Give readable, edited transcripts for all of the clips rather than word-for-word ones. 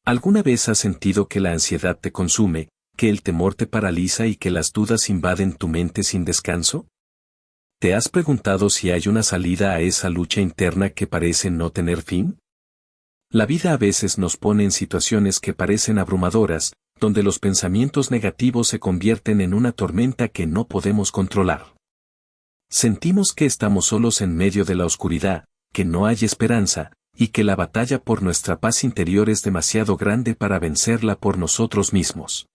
¿Alguna vez has sentido que la ansiedad te consume, que el temor te paraliza y que las dudas invaden tu mente sin descanso? ¿Te has preguntado si hay una salida a esa lucha interna que parece no tener fin? La vida a veces nos pone en situaciones que parecen abrumadoras, donde los pensamientos negativos se convierten en una tormenta que no podemos controlar. Sentimos que estamos solos en medio de la oscuridad, que no hay esperanza, y que la batalla por nuestra paz interior es demasiado grande para vencerla por nosotros mismos.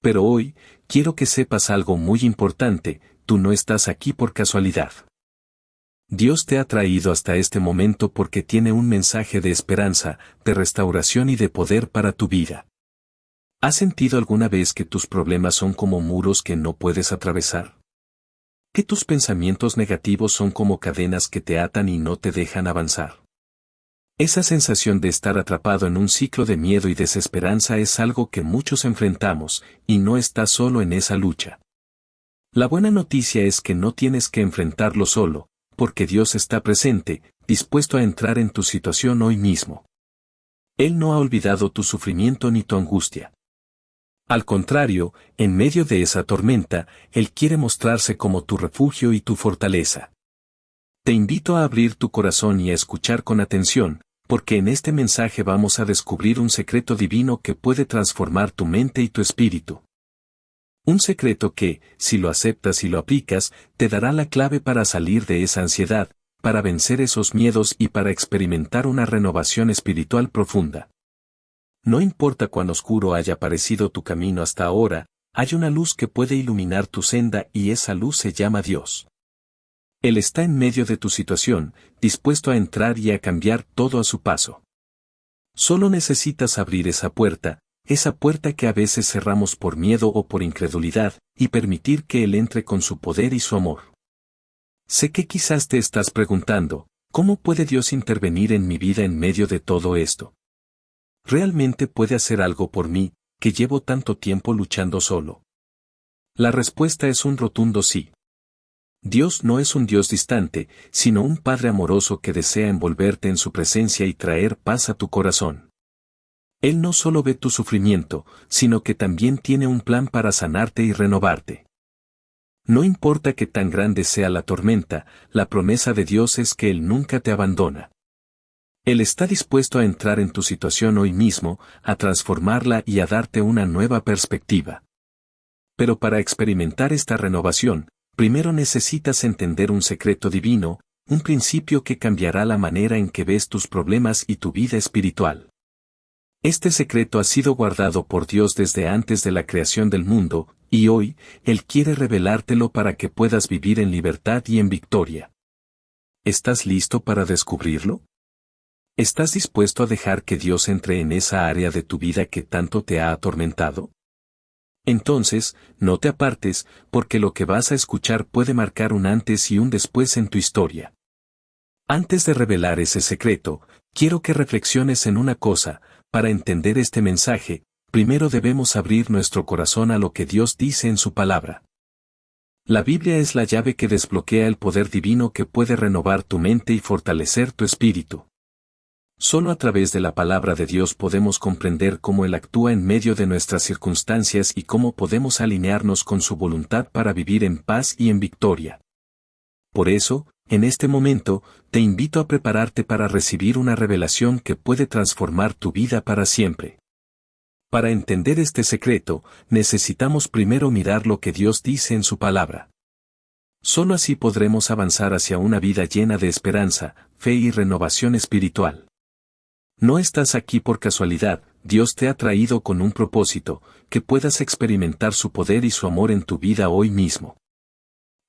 Pero hoy, quiero que sepas algo muy importante: tú no estás aquí por casualidad. Dios te ha traído hasta este momento porque tiene un mensaje de esperanza, de restauración y de poder para tu vida. ¿Has sentido alguna vez que tus problemas son como muros que no puedes atravesar? ¿Que tus pensamientos negativos son como cadenas que te atan y no te dejan avanzar? Esa sensación de estar atrapado en un ciclo de miedo y desesperanza es algo que muchos enfrentamos, y no estás solo en esa lucha. La buena noticia es que no tienes que enfrentarlo solo, porque Dios está presente, dispuesto a entrar en tu situación hoy mismo. Él no ha olvidado tu sufrimiento ni tu angustia. Al contrario, en medio de esa tormenta, Él quiere mostrarse como tu refugio y tu fortaleza. Te invito a abrir tu corazón y a escuchar con atención, porque en este mensaje vamos a descubrir un secreto divino que puede transformar tu mente y tu espíritu. Un secreto que, si lo aceptas y lo aplicas, te dará la clave para salir de esa ansiedad, para vencer esos miedos y para experimentar una renovación espiritual profunda. No importa cuán oscuro haya parecido tu camino hasta ahora, hay una luz que puede iluminar tu senda y esa luz se llama Dios. Él está en medio de tu situación, dispuesto a entrar y a cambiar todo a su paso. Solo necesitas abrir esa puerta que a veces cerramos por miedo o por incredulidad, y permitir que Él entre con su poder y su amor. Sé que quizás te estás preguntando, ¿cómo puede Dios intervenir en mi vida en medio de todo esto? ¿Realmente puede hacer algo por mí, que llevo tanto tiempo luchando solo? La respuesta es un rotundo sí. Dios no es un Dios distante, sino un Padre amoroso que desea envolverte en su presencia y traer paz a tu corazón. Él no solo ve tu sufrimiento, sino que también tiene un plan para sanarte y renovarte. No importa que tan grande sea la tormenta, la promesa de Dios es que Él nunca te abandona. Él está dispuesto a entrar en tu situación hoy mismo, a transformarla y a darte una nueva perspectiva. Pero para experimentar esta renovación, primero necesitas entender un secreto divino, un principio que cambiará la manera en que ves tus problemas y tu vida espiritual. Este secreto ha sido guardado por Dios desde antes de la creación del mundo, y hoy, Él quiere revelártelo para que puedas vivir en libertad y en victoria. ¿Estás listo para descubrirlo? ¿Estás dispuesto a dejar que Dios entre en esa área de tu vida que tanto te ha atormentado? Entonces, no te apartes, porque lo que vas a escuchar puede marcar un antes y un después en tu historia. Antes de revelar ese secreto, quiero que reflexiones en una cosa. Para entender este mensaje, primero debemos abrir nuestro corazón a lo que Dios dice en su palabra. La Biblia es la llave que desbloquea el poder divino que puede renovar tu mente y fortalecer tu espíritu. Solo a través de la palabra de Dios podemos comprender cómo Él actúa en medio de nuestras circunstancias y cómo podemos alinearnos con su voluntad para vivir en paz y en victoria. Por eso, en este momento, te invito a prepararte para recibir una revelación que puede transformar tu vida para siempre. Para entender este secreto, necesitamos primero mirar lo que Dios dice en su palabra. Solo así podremos avanzar hacia una vida llena de esperanza, fe y renovación espiritual. No estás aquí por casualidad, Dios te ha traído con un propósito, que puedas experimentar su poder y su amor en tu vida hoy mismo.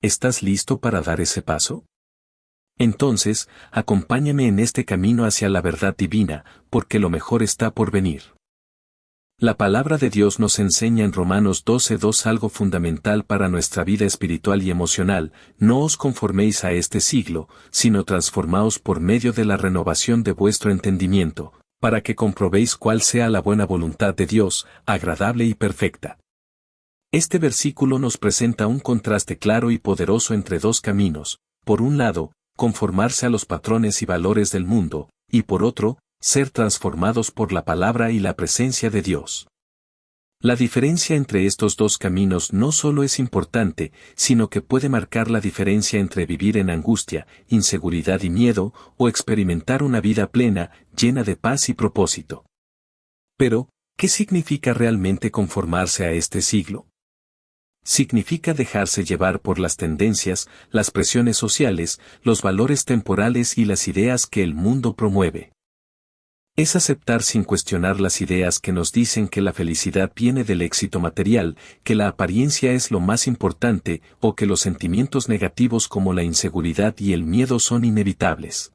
¿Estás listo para dar ese paso? Entonces, acompáñame en este camino hacia la verdad divina, porque lo mejor está por venir. La palabra de Dios nos enseña en Romanos 12:2 algo fundamental para nuestra vida espiritual y emocional: no os conforméis a este siglo, sino transformaos por medio de la renovación de vuestro entendimiento, para que comprobéis cuál sea la buena voluntad de Dios, agradable y perfecta. Este versículo nos presenta un contraste claro y poderoso entre dos caminos: por un lado, conformarse a los patrones y valores del mundo, y por otro, ser transformados por la palabra y la presencia de Dios. La diferencia entre estos dos caminos no solo es importante, sino que puede marcar la diferencia entre vivir en angustia, inseguridad y miedo, o experimentar una vida plena, llena de paz y propósito. Pero, ¿qué significa realmente conformarse a este siglo? Significa dejarse llevar por las tendencias, las presiones sociales, los valores temporales y las ideas que el mundo promueve. Es aceptar sin cuestionar las ideas que nos dicen que la felicidad viene del éxito material, que la apariencia es lo más importante, o que los sentimientos negativos como la inseguridad y el miedo son inevitables.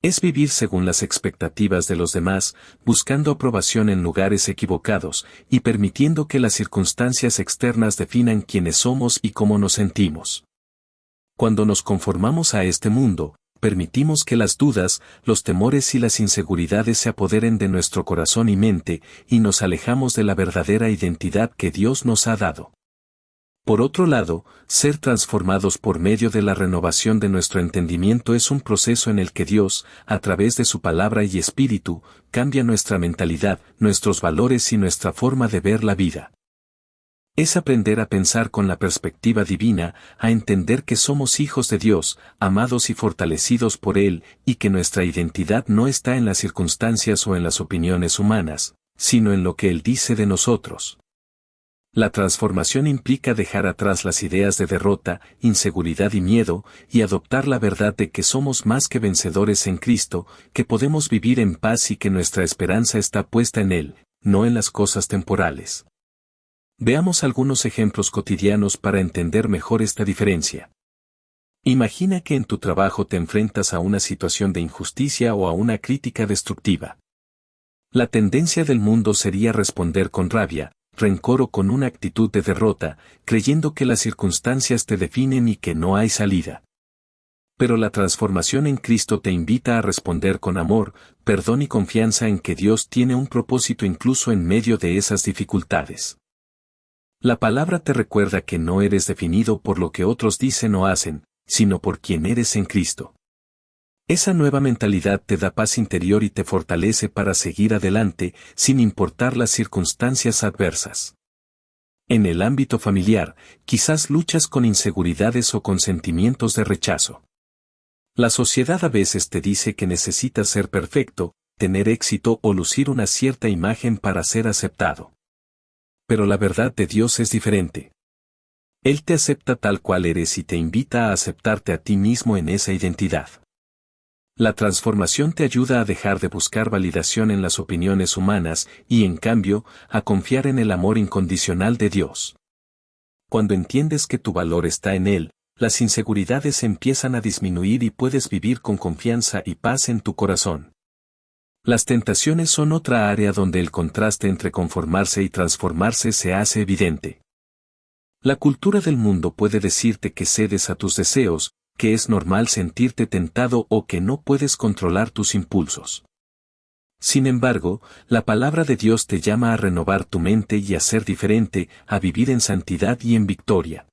Es vivir según las expectativas de los demás, buscando aprobación en lugares equivocados, y permitiendo que las circunstancias externas definan quiénes somos y cómo nos sentimos. Cuando nos conformamos a este mundo, permitimos que las dudas, los temores y las inseguridades se apoderen de nuestro corazón y mente, y nos alejamos de la verdadera identidad que Dios nos ha dado. Por otro lado, ser transformados por medio de la renovación de nuestro entendimiento es un proceso en el que Dios, a través de su palabra y espíritu, cambia nuestra mentalidad, nuestros valores y nuestra forma de ver la vida. Es aprender a pensar con la perspectiva divina, a entender que somos hijos de Dios, amados y fortalecidos por Él, y que nuestra identidad no está en las circunstancias o en las opiniones humanas, sino en lo que Él dice de nosotros. La transformación implica dejar atrás las ideas de derrota, inseguridad y miedo, y adoptar la verdad de que somos más que vencedores en Cristo, que podemos vivir en paz y que nuestra esperanza está puesta en Él, no en las cosas temporales. Veamos algunos ejemplos cotidianos para entender mejor esta diferencia. Imagina que en tu trabajo te enfrentas a una situación de injusticia o a una crítica destructiva. La tendencia del mundo sería responder con rabia, rencor o con una actitud de derrota, creyendo que las circunstancias te definen y que no hay salida. Pero la transformación en Cristo te invita a responder con amor, perdón y confianza en que Dios tiene un propósito incluso en medio de esas dificultades. La palabra te recuerda que no eres definido por lo que otros dicen o hacen, sino por quien eres en Cristo. Esa nueva mentalidad te da paz interior y te fortalece para seguir adelante, sin importar las circunstancias adversas. En el ámbito familiar, quizás luchas con inseguridades o con sentimientos de rechazo. La sociedad a veces te dice que necesitas ser perfecto, tener éxito o lucir una cierta imagen para ser aceptado. Pero la verdad de Dios es diferente. Él te acepta tal cual eres y te invita a aceptarte a ti mismo en esa identidad. La transformación te ayuda a dejar de buscar validación en las opiniones humanas y, en cambio, a confiar en el amor incondicional de Dios. Cuando entiendes que tu valor está en Él, las inseguridades empiezan a disminuir y puedes vivir con confianza y paz en tu corazón. Las tentaciones son otra área donde el contraste entre conformarse y transformarse se hace evidente. La cultura del mundo puede decirte que cedes a tus deseos, que es normal sentirte tentado o que no puedes controlar tus impulsos. Sin embargo, la palabra de Dios te llama a renovar tu mente y a ser diferente, a vivir en santidad y en victoria.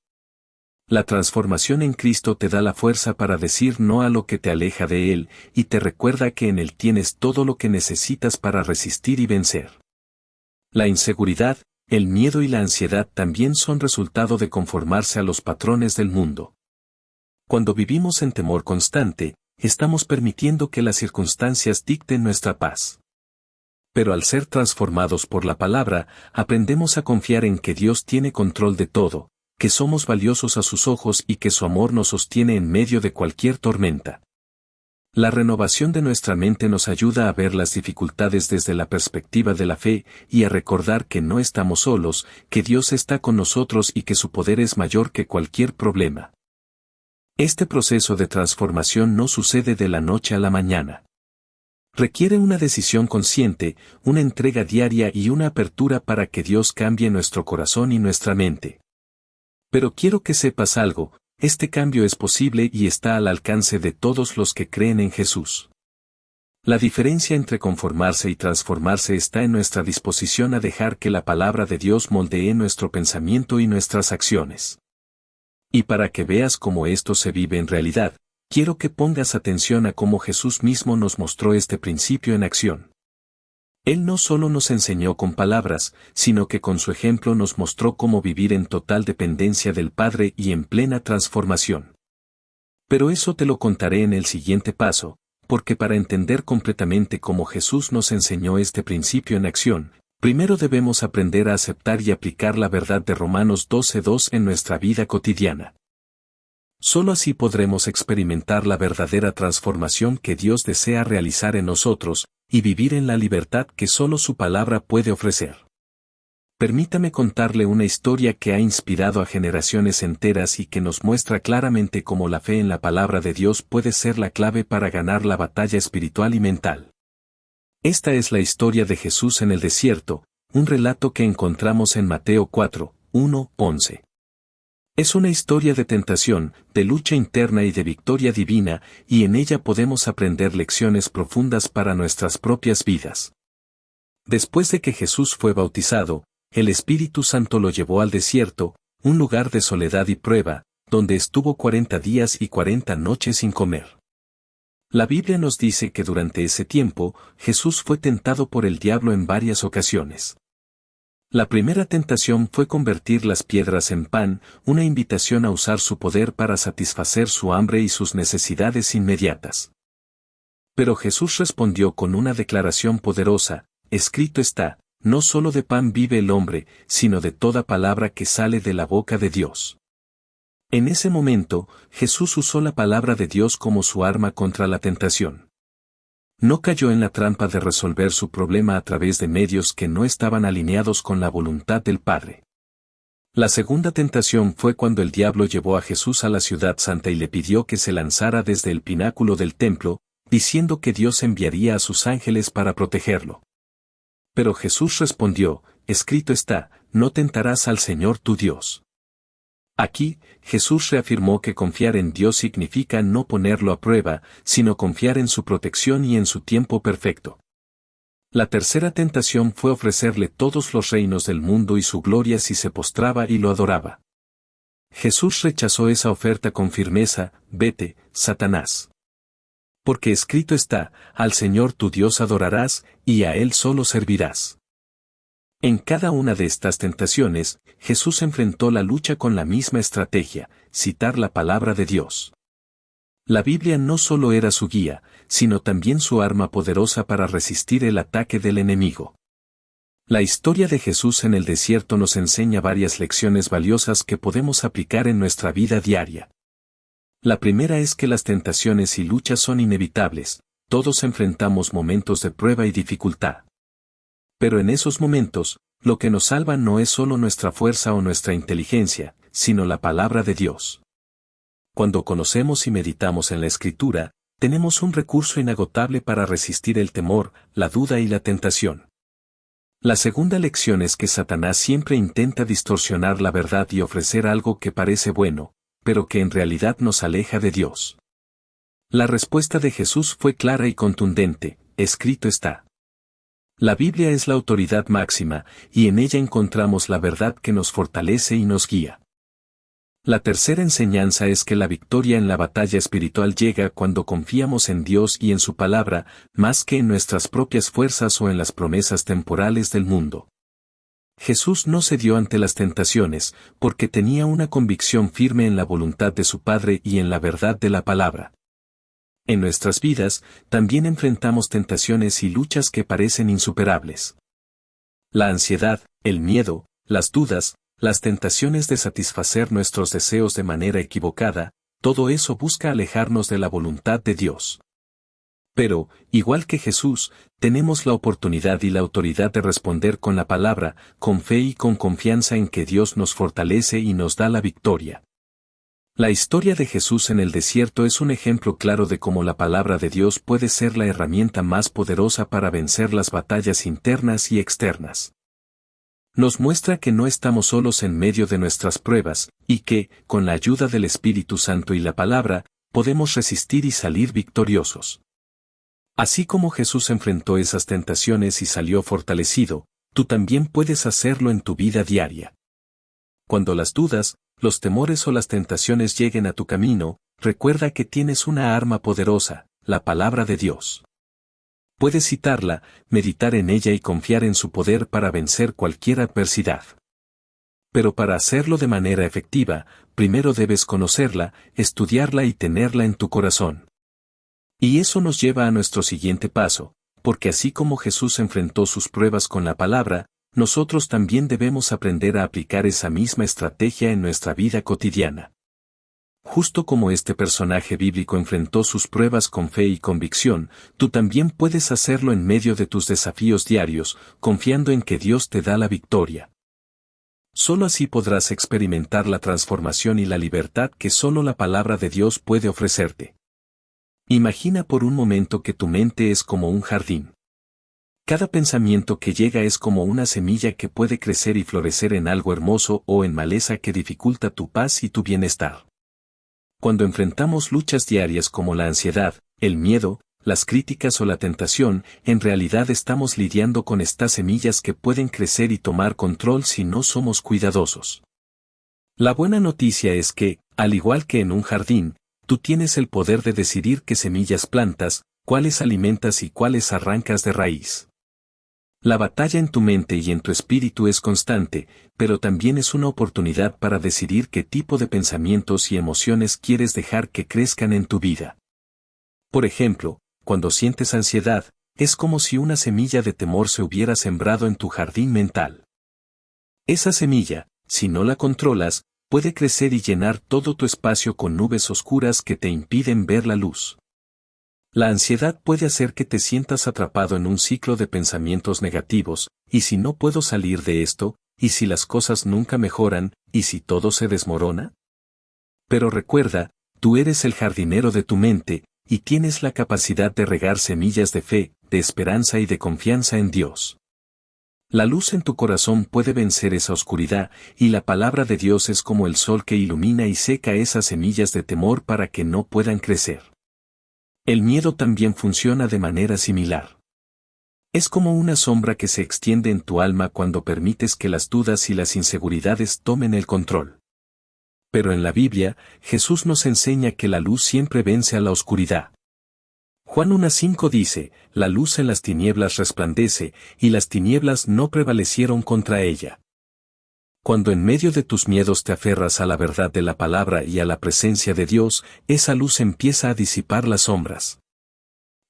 La transformación en Cristo te da la fuerza para decir no a lo que te aleja de Él, y te recuerda que en Él tienes todo lo que necesitas para resistir y vencer. La inseguridad, el miedo y la ansiedad también son resultado de conformarse a los patrones del mundo. Cuando vivimos en temor constante, estamos permitiendo que las circunstancias dicten nuestra paz. Pero al ser transformados por la palabra, aprendemos a confiar en que Dios tiene control de todo, que somos valiosos a sus ojos y que su amor nos sostiene en medio de cualquier tormenta. La renovación de nuestra mente nos ayuda a ver las dificultades desde la perspectiva de la fe y a recordar que no estamos solos, que Dios está con nosotros y que su poder es mayor que cualquier problema. Este proceso de transformación no sucede de la noche a la mañana. Requiere una decisión consciente, una entrega diaria y una apertura para que Dios cambie nuestro corazón y nuestra mente. Pero quiero que sepas algo, este cambio es posible y está al alcance de todos los que creen en Jesús. La diferencia entre conformarse y transformarse está en nuestra disposición a dejar que la palabra de Dios moldee nuestro pensamiento y nuestras acciones. Y para que veas cómo esto se vive en realidad, quiero que pongas atención a cómo Jesús mismo nos mostró este principio en acción. Él no solo nos enseñó con palabras, sino que con su ejemplo nos mostró cómo vivir en total dependencia del Padre y en plena transformación. Pero eso te lo contaré en el siguiente paso, porque para entender completamente cómo Jesús nos enseñó este principio en acción, primero debemos aprender a aceptar y aplicar la verdad de Romanos 12:2 en nuestra vida cotidiana. Solo así podremos experimentar la verdadera transformación que Dios desea realizar en nosotros, y vivir en la libertad que solo su palabra puede ofrecer. Permítame contarle una historia que ha inspirado a generaciones enteras y que nos muestra claramente cómo la fe en la palabra de Dios puede ser la clave para ganar la batalla espiritual y mental. Esta es la historia de Jesús en el desierto, un relato que encontramos en Mateo 4:1-11. Es una historia de tentación, de lucha interna y de victoria divina, y en ella podemos aprender lecciones profundas para nuestras propias vidas. Después de que Jesús fue bautizado, el Espíritu Santo lo llevó al desierto, un lugar de soledad y prueba, donde estuvo 40 días y 40 noches sin comer. La Biblia nos dice que durante ese tiempo, Jesús fue tentado por el diablo en varias ocasiones. La primera tentación fue convertir las piedras en pan, una invitación a usar su poder para satisfacer su hambre y sus necesidades inmediatas. Pero Jesús respondió con una declaración poderosa: escrito está, no solo de pan vive el hombre, sino de toda palabra que sale de la boca de Dios. En ese momento, Jesús usó la palabra de Dios como su arma contra la tentación. No cayó en la trampa de resolver su problema a través de medios que no estaban alineados con la voluntad del Padre. La segunda tentación fue cuando el diablo llevó a Jesús a la ciudad santa y le pidió que se lanzara desde el pináculo del templo, diciendo que Dios enviaría a sus ángeles para protegerlo. Pero Jesús respondió: escrito está, no tentarás al Señor tu Dios. Aquí, Jesús reafirmó que confiar en Dios significa no ponerlo a prueba, sino confiar en su protección y en su tiempo perfecto. La tercera tentación fue ofrecerle todos los reinos del mundo y su gloria si se postraba y lo adoraba. Jesús rechazó esa oferta con firmeza: vete, Satanás. Porque escrito está, al Señor tu Dios adorarás, y a Él solo servirás. En cada una de estas tentaciones, Jesús enfrentó la lucha con la misma estrategia: citar la palabra de Dios. La Biblia no solo era su guía, sino también su arma poderosa para resistir el ataque del enemigo. La historia de Jesús en el desierto nos enseña varias lecciones valiosas que podemos aplicar en nuestra vida diaria. La primera es que las tentaciones y luchas son inevitables, todos enfrentamos momentos de prueba y dificultad. Pero en esos momentos, lo que nos salva no es solo nuestra fuerza o nuestra inteligencia, sino la palabra de Dios. Cuando conocemos y meditamos en la Escritura, tenemos un recurso inagotable para resistir el temor, la duda y la tentación. La segunda lección es que Satanás siempre intenta distorsionar la verdad y ofrecer algo que parece bueno, pero que en realidad nos aleja de Dios. La respuesta de Jesús fue clara y contundente: escrito está. La Biblia es la autoridad máxima, y en ella encontramos la verdad que nos fortalece y nos guía. La tercera enseñanza es que la victoria en la batalla espiritual llega cuando confiamos en Dios y en su palabra, más que en nuestras propias fuerzas o en las promesas temporales del mundo. Jesús no cedió ante las tentaciones, porque tenía una convicción firme en la voluntad de su Padre y en la verdad de la palabra. En nuestras vidas, también enfrentamos tentaciones y luchas que parecen insuperables. La ansiedad, el miedo, las dudas, las tentaciones de satisfacer nuestros deseos de manera equivocada, todo eso busca alejarnos de la voluntad de Dios. Pero, igual que Jesús, tenemos la oportunidad y la autoridad de responder con la palabra, con fe y con confianza en que Dios nos fortalece y nos da la victoria. La historia de Jesús en el desierto es un ejemplo claro de cómo la palabra de Dios puede ser la herramienta más poderosa para vencer las batallas internas y externas. Nos muestra que no estamos solos en medio de nuestras pruebas, y que, con la ayuda del Espíritu Santo y la palabra, podemos resistir y salir victoriosos. Así como Jesús enfrentó esas tentaciones y salió fortalecido, tú también puedes hacerlo en tu vida diaria. Cuando las dudas, los temores o las tentaciones lleguen a tu camino, recuerda que tienes una arma poderosa, la palabra de Dios. Puedes citarla, meditar en ella y confiar en su poder para vencer cualquier adversidad. Pero para hacerlo de manera efectiva, primero debes conocerla, estudiarla y tenerla en tu corazón. Y eso nos lleva a nuestro siguiente paso, porque así como Jesús enfrentó sus pruebas con la palabra, nosotros también debemos aprender a aplicar esa misma estrategia en nuestra vida cotidiana. Justo como este personaje bíblico enfrentó sus pruebas con fe y convicción, tú también puedes hacerlo en medio de tus desafíos diarios, confiando en que Dios te da la victoria. Solo así podrás experimentar la transformación y la libertad que solo la palabra de Dios puede ofrecerte. Imagina por un momento que tu mente es como un jardín. Cada pensamiento que llega es como una semilla que puede crecer y florecer en algo hermoso o en maleza que dificulta tu paz y tu bienestar. Cuando enfrentamos luchas diarias como la ansiedad, el miedo, las críticas o la tentación, en realidad estamos lidiando con estas semillas que pueden crecer y tomar control si no somos cuidadosos. La buena noticia es que, al igual que en un jardín, tú tienes el poder de decidir qué semillas plantas, cuáles alimentas y cuáles arrancas de raíz. La batalla en tu mente y en tu espíritu es constante, pero también es una oportunidad para decidir qué tipo de pensamientos y emociones quieres dejar que crezcan en tu vida. Por ejemplo, cuando sientes ansiedad, es como si una semilla de temor se hubiera sembrado en tu jardín mental. Esa semilla, si no la controlas, puede crecer y llenar todo tu espacio con nubes oscuras que te impiden ver la luz. La ansiedad puede hacer que te sientas atrapado en un ciclo de pensamientos negativos, y si no puedo salir de esto, y si las cosas nunca mejoran, y si todo se desmorona. Pero recuerda, tú eres el jardinero de tu mente, y tienes la capacidad de regar semillas de fe, de esperanza y de confianza en Dios. La luz en tu corazón puede vencer esa oscuridad, y la palabra de Dios es como el sol que ilumina y seca esas semillas de temor para que no puedan crecer. El miedo también funciona de manera similar. Es como una sombra que se extiende en tu alma cuando permites que las dudas y las inseguridades tomen el control. Pero en la Biblia, Jesús nos enseña que la luz siempre vence a la oscuridad. Juan 1:5 dice, la luz en las tinieblas resplandece, y las tinieblas no prevalecieron contra ella. Cuando en medio de tus miedos te aferras a la verdad de la palabra y a la presencia de Dios, esa luz empieza a disipar las sombras.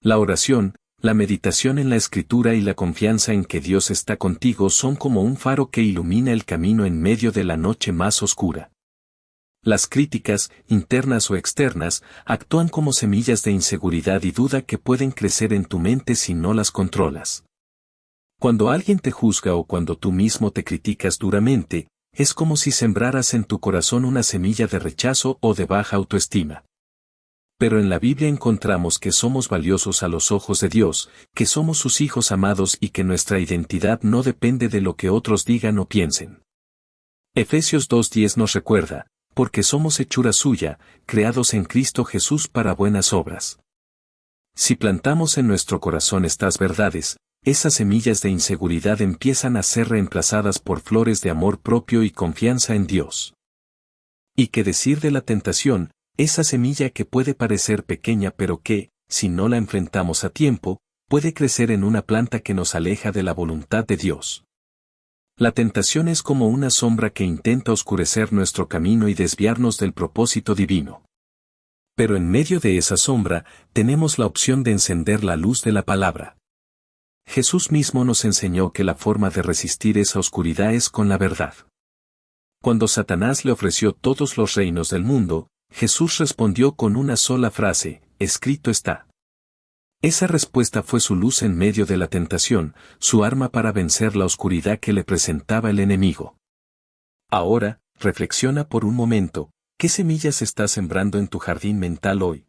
La oración, la meditación en la Escritura y la confianza en que Dios está contigo son como un faro que ilumina el camino en medio de la noche más oscura. Las críticas, internas o externas, actúan como semillas de inseguridad y duda que pueden crecer en tu mente si no las controlas. Cuando alguien te juzga o cuando tú mismo te criticas duramente, es como si sembraras en tu corazón una semilla de rechazo o de baja autoestima. Pero en la Biblia encontramos que somos valiosos a los ojos de Dios, que somos sus hijos amados y que nuestra identidad no depende de lo que otros digan o piensen. Efesios 2:10 nos recuerda, porque somos hechura suya, creados en Cristo Jesús para buenas obras. Si plantamos en nuestro corazón estas verdades, esas semillas de inseguridad empiezan a ser reemplazadas por flores de amor propio y confianza en Dios. ¿Y qué decir de la tentación, esa semilla que puede parecer pequeña pero que, si no la enfrentamos a tiempo, puede crecer en una planta que nos aleja de la voluntad de Dios? La tentación es como una sombra que intenta oscurecer nuestro camino y desviarnos del propósito divino. Pero en medio de esa sombra, tenemos la opción de encender la luz de la palabra. Jesús mismo nos enseñó que la forma de resistir esa oscuridad es con la verdad. Cuando Satanás le ofreció todos los reinos del mundo, Jesús respondió con una sola frase, escrito está. Esa respuesta fue su luz en medio de la tentación, su arma para vencer la oscuridad que le presentaba el enemigo. Ahora, reflexiona por un momento, ¿qué semillas estás sembrando en tu jardín mental hoy?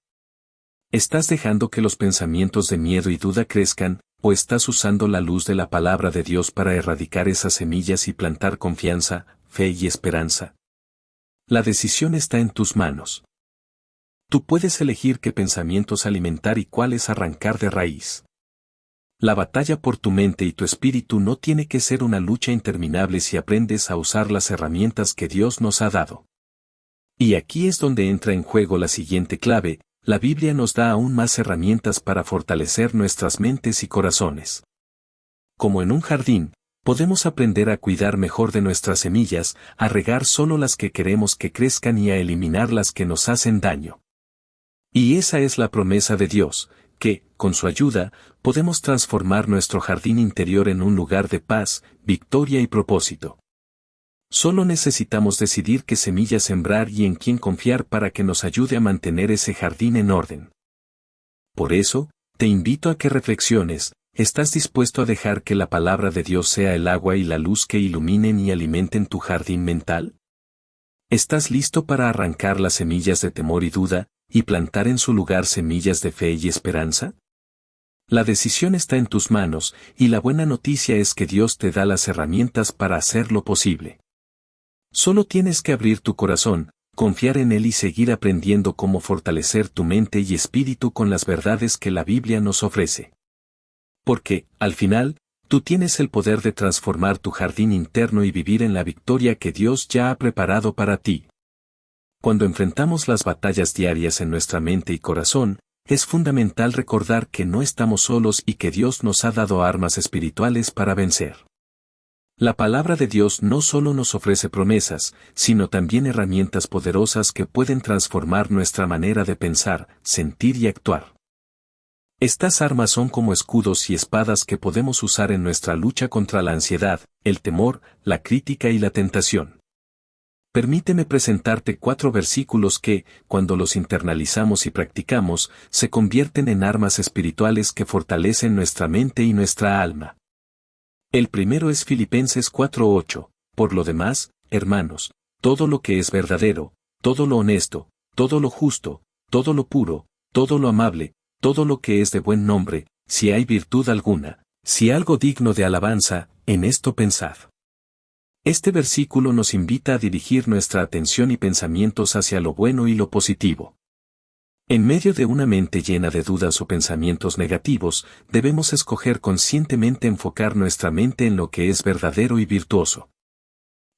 ¿Estás dejando que los pensamientos de miedo y duda crezcan, o estás usando la luz de la palabra de Dios para erradicar esas semillas y plantar confianza, fe y esperanza? La decisión está en tus manos. Tú puedes elegir qué pensamientos alimentar y cuáles arrancar de raíz. La batalla por tu mente y tu espíritu no tiene que ser una lucha interminable si aprendes a usar las herramientas que Dios nos ha dado. Y aquí es donde entra en juego la siguiente clave: la Biblia nos da aún más herramientas para fortalecer nuestras mentes y corazones. Como en un jardín, podemos aprender a cuidar mejor de nuestras semillas, a regar solo las que queremos que crezcan y a eliminar las que nos hacen daño. Y esa es la promesa de Dios, que, con su ayuda, podemos transformar nuestro jardín interior en un lugar de paz, victoria y propósito. Solo necesitamos decidir qué semillas sembrar y en quién confiar para que nos ayude a mantener ese jardín en orden. Por eso, te invito a que reflexiones: ¿estás dispuesto a dejar que la palabra de Dios sea el agua y la luz que iluminen y alimenten tu jardín mental? ¿Estás listo para arrancar las semillas de temor y duda, y plantar en su lugar semillas de fe y esperanza? La decisión está en tus manos, y la buena noticia es que Dios te da las herramientas para hacerlo posible. Solo tienes que abrir tu corazón, confiar en Él y seguir aprendiendo cómo fortalecer tu mente y espíritu con las verdades que la Biblia nos ofrece. Porque, al final, tú tienes el poder de transformar tu jardín interno y vivir en la victoria que Dios ya ha preparado para ti. Cuando enfrentamos las batallas diarias en nuestra mente y corazón, es fundamental recordar que no estamos solos y que Dios nos ha dado armas espirituales para vencer. La palabra de Dios no solo nos ofrece promesas, sino también herramientas poderosas que pueden transformar nuestra manera de pensar, sentir y actuar. Estas armas son como escudos y espadas que podemos usar en nuestra lucha contra la ansiedad, el temor, la crítica y la tentación. Permíteme presentarte 4 versículos que, cuando los internalizamos y practicamos, se convierten en armas espirituales que fortalecen nuestra mente y nuestra alma. El primero es Filipenses 4:8. Por lo demás, hermanos, todo lo que es verdadero, todo lo honesto, todo lo justo, todo lo puro, todo lo amable, todo lo que es de buen nombre, si hay virtud alguna, si algo digno de alabanza, en esto pensad. Este versículo nos invita a dirigir nuestra atención y pensamientos hacia lo bueno y lo positivo. En medio de una mente llena de dudas o pensamientos negativos, debemos escoger conscientemente enfocar nuestra mente en lo que es verdadero y virtuoso.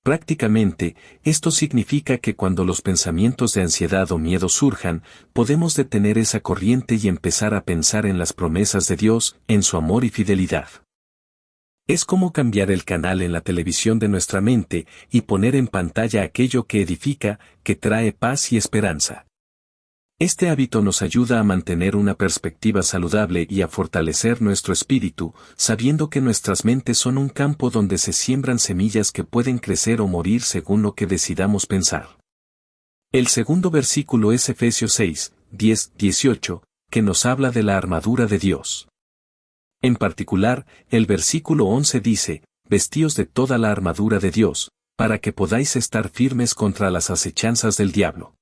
Prácticamente, esto significa que cuando los pensamientos de ansiedad o miedo surjan, podemos detener esa corriente y empezar a pensar en las promesas de Dios, en su amor y fidelidad. Es como cambiar el canal en la televisión de nuestra mente y poner en pantalla aquello que edifica, que trae paz y esperanza. Este hábito nos ayuda a mantener una perspectiva saludable y a fortalecer nuestro espíritu, sabiendo que nuestras mentes son un campo donde se siembran semillas que pueden crecer o morir según lo que decidamos pensar. El segundo versículo es Efesios 6, 10, 18, que nos habla de la armadura de Dios. En particular, el versículo 11 dice: vestíos de toda la armadura de Dios, para que podáis estar firmes contra las acechanzas del diablo.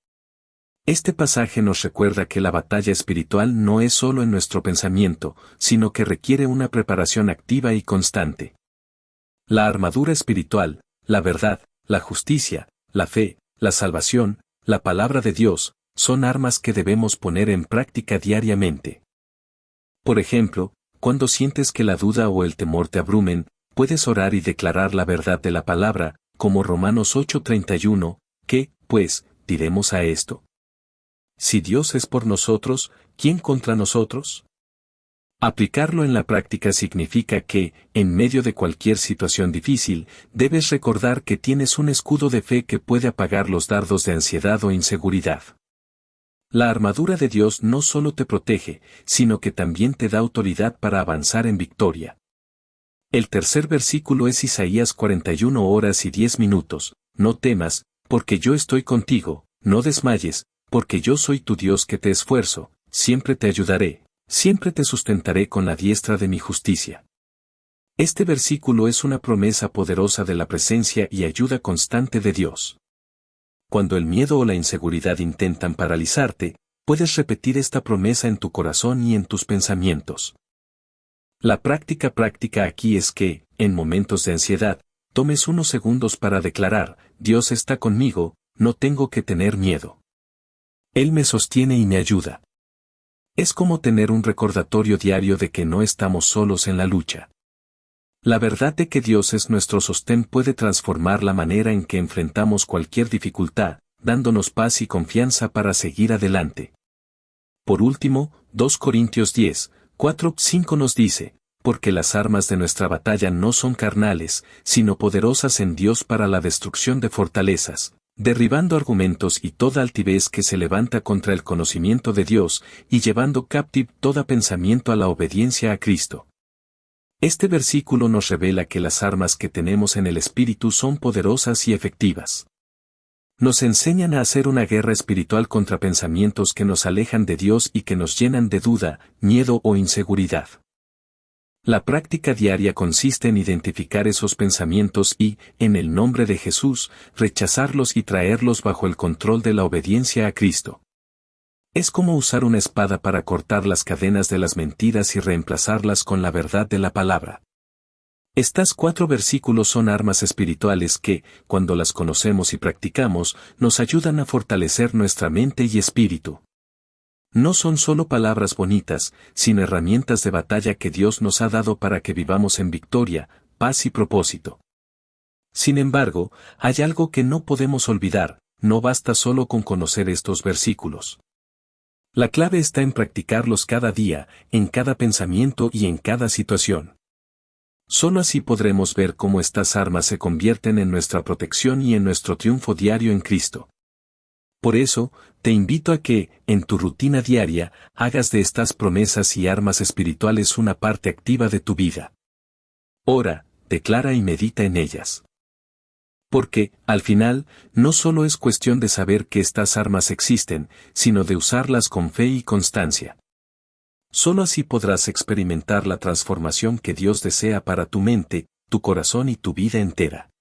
Este pasaje nos recuerda que la batalla espiritual no es solo en nuestro pensamiento, sino que requiere una preparación activa y constante. La armadura espiritual, la verdad, la justicia, la fe, la salvación, la palabra de Dios, son armas que debemos poner en práctica diariamente. Por ejemplo, cuando sientes que la duda o el temor te abrumen, puedes orar y declarar la verdad de la palabra, como Romanos 8:31, ¿qué, pues, diremos a esto? Si Dios es por nosotros, ¿quién contra nosotros? Aplicarlo en la práctica significa que, en medio de cualquier situación difícil, debes recordar que tienes un escudo de fe que puede apagar los dardos de ansiedad o inseguridad. La armadura de Dios no solo te protege, sino que también te da autoridad para avanzar en victoria. El tercer versículo es Isaías 41 horas y 10 minutos, no temas, porque yo estoy contigo, no desmayes, porque yo soy tu Dios que te esfuerzo, siempre te ayudaré, siempre te sustentaré con la diestra de mi justicia. Este versículo es una promesa poderosa de la presencia y ayuda constante de Dios. Cuando el miedo o la inseguridad intentan paralizarte, puedes repetir esta promesa en tu corazón y en tus pensamientos. La práctica aquí es que, en momentos de ansiedad, tomes unos segundos para declarar: Dios está conmigo, no tengo que tener miedo. Él me sostiene y me ayuda. Es como tener un recordatorio diario de que no estamos solos en la lucha. La verdad de que Dios es nuestro sostén puede transformar la manera en que enfrentamos cualquier dificultad, dándonos paz y confianza para seguir adelante. Por último, 2 Corintios 10, 4-5 nos dice, porque las armas de nuestra batalla no son carnales, sino poderosas en Dios para la destrucción de fortalezas, derribando argumentos y toda altivez que se levanta contra el conocimiento de Dios, y llevando captivo todo pensamiento a la obediencia a Cristo. Este versículo nos revela que las armas que tenemos en el Espíritu son poderosas y efectivas. Nos enseñan a hacer una guerra espiritual contra pensamientos que nos alejan de Dios y que nos llenan de duda, miedo o inseguridad. La práctica diaria consiste en identificar esos pensamientos y, en el nombre de Jesús, rechazarlos y traerlos bajo el control de la obediencia a Cristo. Es como usar una espada para cortar las cadenas de las mentiras y reemplazarlas con la verdad de la palabra. Estas 4 versículos son armas espirituales que, cuando las conocemos y practicamos, nos ayudan a fortalecer nuestra mente y espíritu. No son solo palabras bonitas, sino herramientas de batalla que Dios nos ha dado para que vivamos en victoria, paz y propósito. Sin embargo, hay algo que no podemos olvidar, no basta solo con conocer estos versículos. La clave está en practicarlos cada día, en cada pensamiento y en cada situación. Solo así podremos ver cómo estas armas se convierten en nuestra protección y en nuestro triunfo diario en Cristo. Por eso, te invito a que, en tu rutina diaria, hagas de estas promesas y armas espirituales una parte activa de tu vida. Ora, declara y medita en ellas. Porque, al final, no solo es cuestión de saber que estas armas existen, sino de usarlas con fe y constancia. Solo así podrás experimentar la transformación que Dios desea para tu mente, tu corazón y tu vida entera.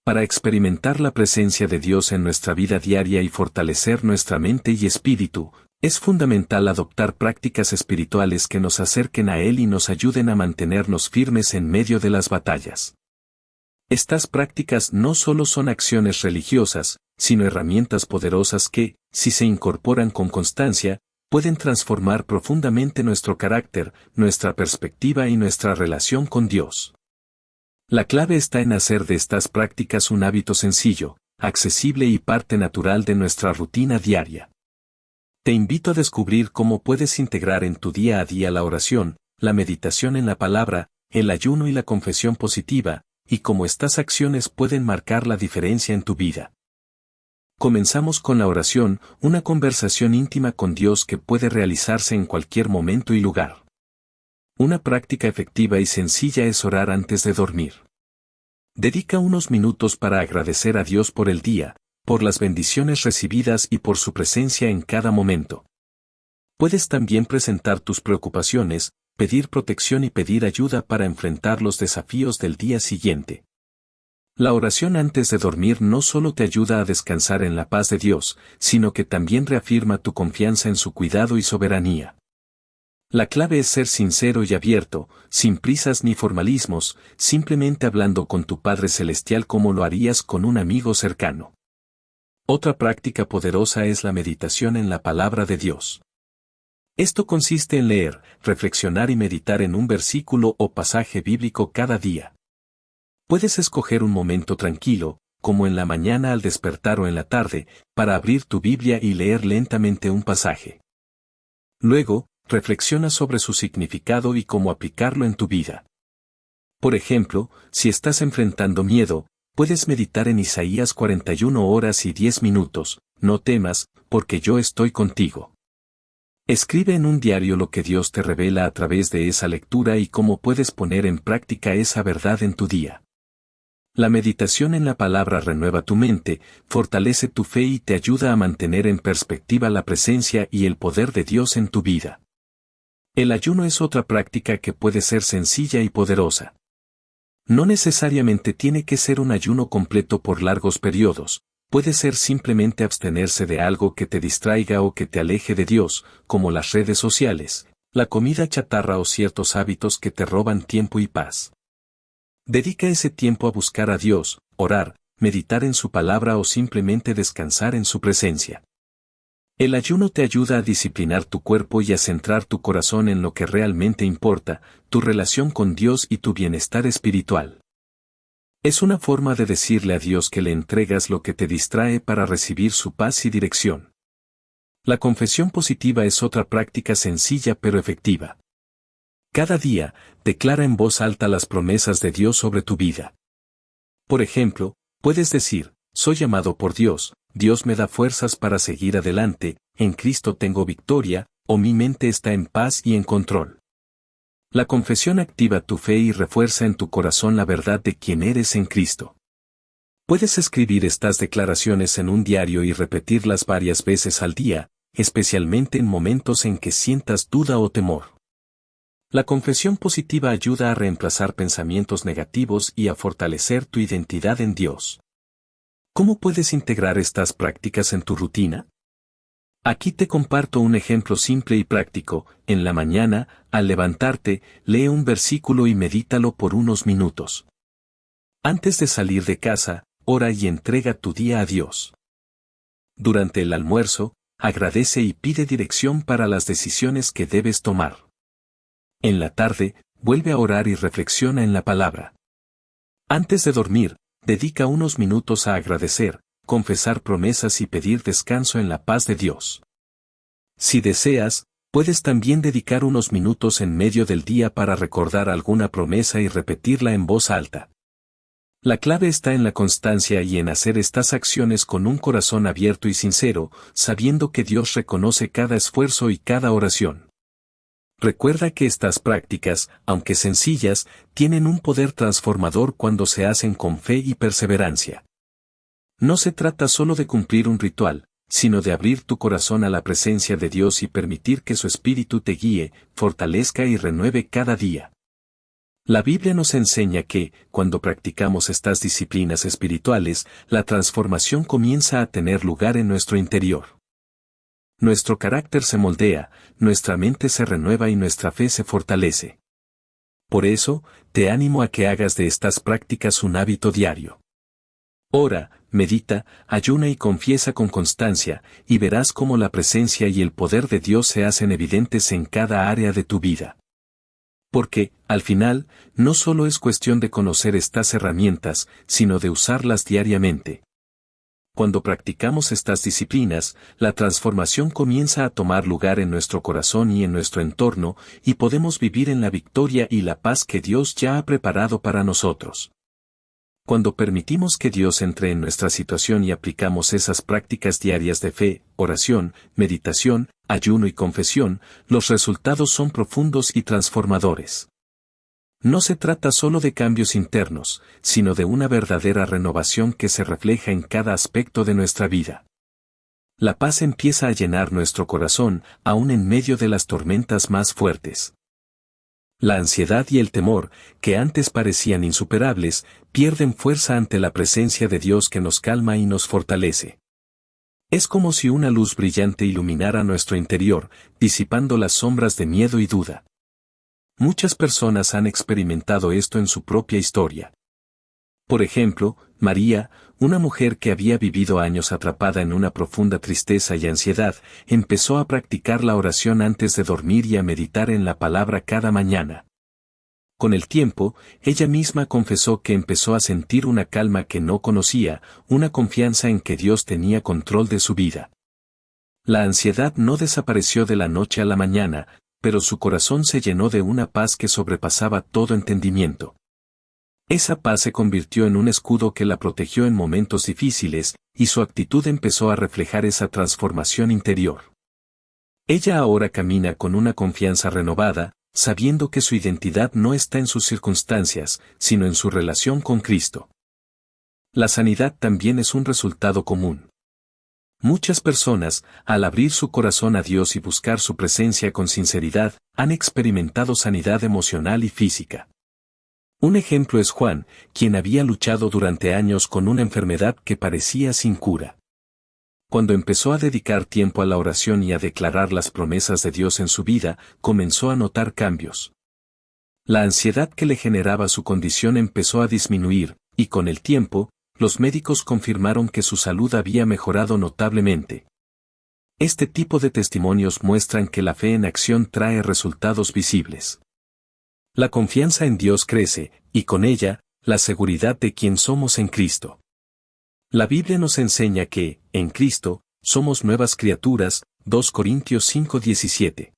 Para experimentar la presencia de Dios en nuestra vida diaria y fortalecer nuestra mente y espíritu, es fundamental adoptar prácticas espirituales que nos acerquen a Él y nos ayuden a mantenernos firmes en medio de las batallas. Estas prácticas no solo son acciones religiosas, sino herramientas poderosas que, si se incorporan con constancia, pueden transformar profundamente nuestro carácter, nuestra perspectiva y nuestra relación con Dios. La clave está en hacer de estas prácticas un hábito sencillo, accesible y parte natural de nuestra rutina diaria. Te invito a descubrir cómo puedes integrar en tu día a día la oración, la meditación en la palabra, el ayuno y la confesión positiva, y cómo estas acciones pueden marcar la diferencia en tu vida. Comenzamos con la oración, una conversación íntima con Dios que puede realizarse en cualquier momento y lugar. Una práctica efectiva y sencilla es orar antes de dormir. Dedica unos minutos para agradecer a Dios por el día, por las bendiciones recibidas y por su presencia en cada momento. Puedes también presentar tus preocupaciones, pedir protección y pedir ayuda para enfrentar los desafíos del día siguiente. La oración antes de dormir no solo te ayuda a descansar en la paz de Dios, sino que también reafirma tu confianza en su cuidado y soberanía. La clave es ser sincero y abierto, sin prisas ni formalismos, simplemente hablando con tu Padre Celestial como lo harías con un amigo cercano. Otra práctica poderosa es la meditación en la palabra de Dios. Esto consiste en leer, reflexionar y meditar en un versículo o pasaje bíblico cada día. Puedes escoger un momento tranquilo, como en la mañana al despertar o en la tarde, para abrir tu Biblia y leer lentamente un pasaje. Luego, reflexiona sobre su significado y cómo aplicarlo en tu vida. Por ejemplo, si estás enfrentando miedo, puedes meditar en Isaías 41 horas y 10 minutos, no temas, porque yo estoy contigo. Escribe en un diario lo que Dios te revela a través de esa lectura y cómo puedes poner en práctica esa verdad en tu día. La meditación en la palabra renueva tu mente, fortalece tu fe y te ayuda a mantener en perspectiva la presencia y el poder de Dios en tu vida. El ayuno es otra práctica que puede ser sencilla y poderosa. No necesariamente tiene que ser un ayuno completo por largos periodos, puede ser simplemente abstenerse de algo que te distraiga o que te aleje de Dios, como las redes sociales, la comida chatarra o ciertos hábitos que te roban tiempo y paz. Dedica ese tiempo a buscar a Dios, orar, meditar en su palabra o simplemente descansar en su presencia. El ayuno te ayuda a disciplinar tu cuerpo y a centrar tu corazón en lo que realmente importa, tu relación con Dios y tu bienestar espiritual. Es una forma de decirle a Dios que le entregas lo que te distrae para recibir su paz y dirección. La confesión positiva es otra práctica sencilla pero efectiva. Cada día, declara en voz alta las promesas de Dios sobre tu vida. Por ejemplo, puedes decir, soy amado por Dios, Dios me da fuerzas para seguir adelante, en Cristo tengo victoria, o mi mente está en paz y en control. La confesión activa tu fe y refuerza en tu corazón la verdad de quién eres en Cristo. Puedes escribir estas declaraciones en un diario y repetirlas varias veces al día, especialmente en momentos en que sientas duda o temor. La confesión positiva ayuda a reemplazar pensamientos negativos y a fortalecer tu identidad en Dios. ¿Cómo puedes integrar estas prácticas en tu rutina? Aquí te comparto un ejemplo simple y práctico. En la mañana, al levantarte, lee un versículo y medítalo por unos minutos. Antes de salir de casa, ora y entrega tu día a Dios. Durante el almuerzo, agradece y pide dirección para las decisiones que debes tomar. En la tarde, vuelve a orar y reflexiona en la palabra. Antes de dormir, dedica unos minutos a agradecer, confesar promesas y pedir descanso en la paz de Dios. Si deseas, puedes también dedicar unos minutos en medio del día para recordar alguna promesa y repetirla en voz alta. La clave está en la constancia y en hacer estas acciones con un corazón abierto y sincero, sabiendo que Dios reconoce cada esfuerzo y cada oración. Recuerda que estas prácticas, aunque sencillas, tienen un poder transformador cuando se hacen con fe y perseverancia. No se trata solo de cumplir un ritual, sino de abrir tu corazón a la presencia de Dios y permitir que su Espíritu te guíe, fortalezca y renueve cada día. La Biblia nos enseña que, cuando practicamos estas disciplinas espirituales, la transformación comienza a tener lugar en nuestro interior. Nuestro carácter se moldea, nuestra mente se renueva y nuestra fe se fortalece. Por eso, te animo a que hagas de estas prácticas un hábito diario. Ora, medita, ayuna y confiesa con constancia, y verás cómo la presencia y el poder de Dios se hacen evidentes en cada área de tu vida. Porque, al final, no solo es cuestión de conocer estas herramientas, sino de usarlas diariamente. Cuando practicamos estas disciplinas, la transformación comienza a tomar lugar en nuestro corazón y en nuestro entorno, y podemos vivir en la victoria y la paz que Dios ya ha preparado para nosotros. Cuando permitimos que Dios entre en nuestra situación y aplicamos esas prácticas diarias de fe, oración, meditación, ayuno y confesión, los resultados son profundos y transformadores. No se trata solo de cambios internos, sino de una verdadera renovación que se refleja en cada aspecto de nuestra vida. La paz empieza a llenar nuestro corazón, aún en medio de las tormentas más fuertes. La ansiedad y el temor, que antes parecían insuperables, pierden fuerza ante la presencia de Dios que nos calma y nos fortalece. Es como si una luz brillante iluminara nuestro interior, disipando las sombras de miedo y duda. Muchas personas han experimentado esto en su propia historia. Por ejemplo, María, una mujer que había vivido años atrapada en una profunda tristeza y ansiedad, empezó a practicar la oración antes de dormir y a meditar en la palabra cada mañana. Con el tiempo, ella misma confesó que empezó a sentir una calma que no conocía, una confianza en que Dios tenía control de su vida. La ansiedad no desapareció de la noche a la mañana, pero su corazón se llenó de una paz que sobrepasaba todo entendimiento. Esa paz se convirtió en un escudo que la protegió en momentos difíciles, y su actitud empezó a reflejar esa transformación interior. Ella ahora camina con una confianza renovada, sabiendo que su identidad no está en sus circunstancias, sino en su relación con Cristo. La sanidad también es un resultado común. Muchas personas, al abrir su corazón a Dios y buscar su presencia con sinceridad, han experimentado sanidad emocional y física. Un ejemplo es Juan, quien había luchado durante años con una enfermedad que parecía sin cura. Cuando empezó a dedicar tiempo a la oración y a declarar las promesas de Dios en su vida, comenzó a notar cambios. La ansiedad que le generaba su condición empezó a disminuir, y con el tiempo, los médicos confirmaron que su salud había mejorado notablemente. Este tipo de testimonios muestran que la fe en acción trae resultados visibles. La confianza en Dios crece, y con ella, La seguridad de quién somos en Cristo. La Biblia nos enseña que, en Cristo, somos nuevas criaturas, 2 Corintios 5:17.